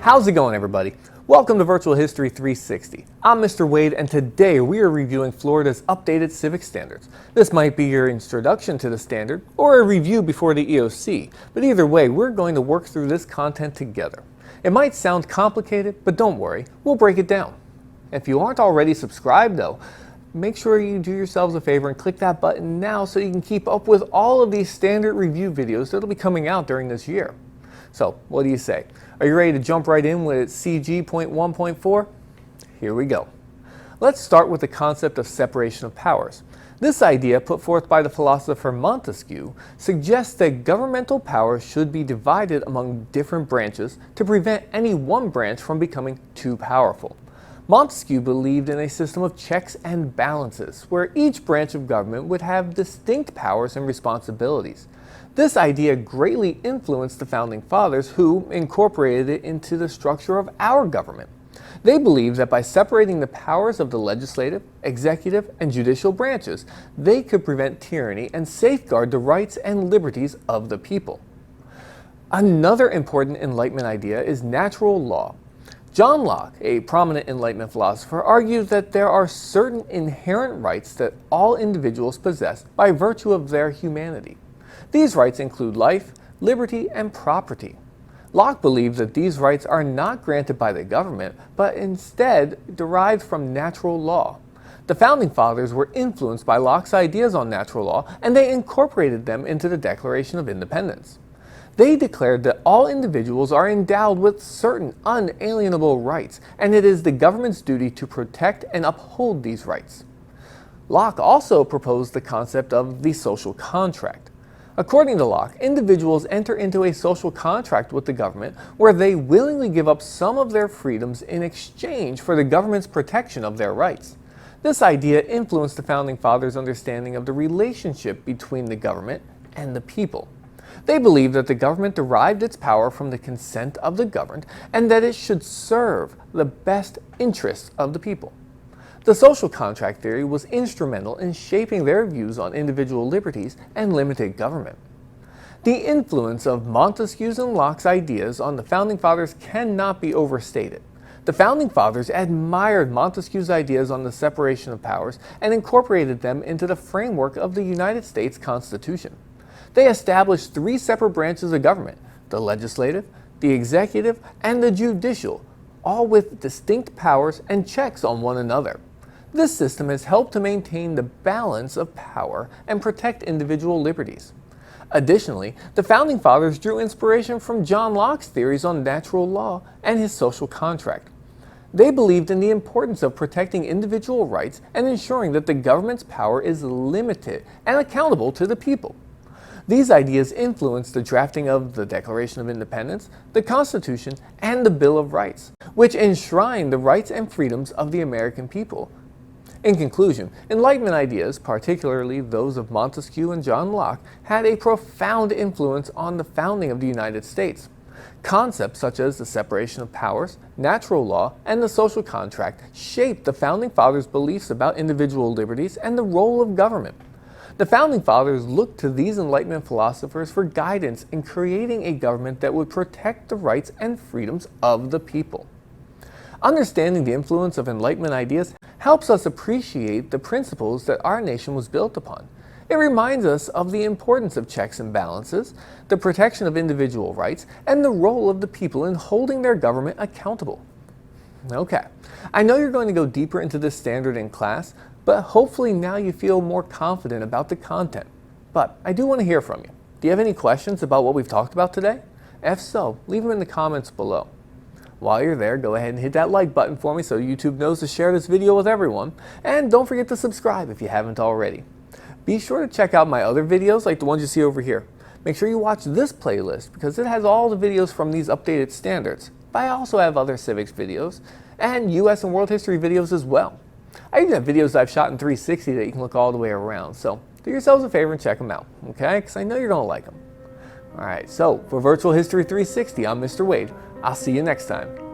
How's it going, everybody? Welcome to Virtual History 360. I'm Mr. Wade, and today we are reviewing Florida's updated civic standards. This might be your introduction to the standard, or a review before the EOC, but either way, we're going to work through this content together. It might sound complicated, but don't worry, we'll break it down. If you aren't already subscribed though, make sure you do yourselves a favor and click that button now so you can keep up with all of these standard review videos that'll be coming out during this year. So, what do you say? Are you ready to jump right in with CG.1.4? Here we go. Let's start with the concept of separation of powers. This idea, put forth by the philosopher Montesquieu, suggests that governmental power should be divided among different branches to prevent any one branch from becoming too powerful. Montesquieu believed in a system of checks and balances, where each branch of government would have distinct powers and responsibilities. This idea greatly influenced the Founding Fathers, who incorporated it into the structure of our government. They believed that by separating the powers of the legislative, executive, and judicial branches, they could prevent tyranny and safeguard the rights and liberties of the people. Another important Enlightenment idea is natural law. John Locke, a prominent Enlightenment philosopher, argued that there are certain inherent rights that all individuals possess by virtue of their humanity. These rights include life, liberty, and property. Locke believed that these rights are not granted by the government, but instead derived from natural law. The Founding Fathers were influenced by Locke's ideas on natural law, and they incorporated them into the Declaration of Independence. They declared that all individuals are endowed with certain unalienable rights, and it is the government's duty to protect and uphold these rights. Locke also proposed the concept of the social contract. According to Locke, individuals enter into a social contract with the government where they willingly give up some of their freedoms in exchange for the government's protection of their rights. This idea influenced the Founding Fathers' understanding of the relationship between the government and the people. They believed that the government derived its power from the consent of the governed and that it should serve the best interests of the people. The social contract theory was instrumental in shaping their views on individual liberties and limited government. The influence of Montesquieu's and Locke's ideas on the Founding Fathers cannot be overstated. The Founding Fathers admired Montesquieu's ideas on the separation of powers and incorporated them into the framework of the United States Constitution. They established three separate branches of government: the legislative, the executive, and the judicial, all with distinct powers and checks on one another. This system has helped to maintain the balance of power and protect individual liberties. Additionally, the Founding Fathers drew inspiration from John Locke's theories on natural law and his social contract. They believed in the importance of protecting individual rights and ensuring that the government's power is limited and accountable to the people. These ideas influenced the drafting of the Declaration of Independence, the Constitution, and the Bill of Rights, which enshrined the rights and freedoms of the American people. In conclusion, Enlightenment ideas, particularly those of Montesquieu and John Locke, had a profound influence on the founding of the United States. Concepts such as the separation of powers, natural law, and the social contract shaped the Founding Fathers' beliefs about individual liberties and the role of government. The Founding Fathers looked to these Enlightenment philosophers for guidance in creating a government that would protect the rights and freedoms of the people. Understanding the influence of Enlightenment ideas helps us appreciate the principles that our nation was built upon. It reminds us of the importance of checks and balances, the protection of individual rights, and the role of the people in holding their government accountable. Okay, I know you're going to go deeper into this standard in class, but hopefully now you feel more confident about the content. But I do want to hear from you. Do you have any questions about what we've talked about today? If so, leave them in the comments below. While you're there, go ahead and hit that like button for me so YouTube knows to share this video with everyone. And don't forget to subscribe if you haven't already. Be sure to check out my other videos like the ones you see over here. Make sure you watch this playlist because it has all the videos from these updated standards. But I also have other civics videos and US and world history videos as well. I even have videos I've shot in 360 that you can look all the way around. So do yourselves a favor and check them out, okay? Because I know you're going to like them. Alright, so for Virtual History 360, I'm Mr. Wade. I'll see you next time.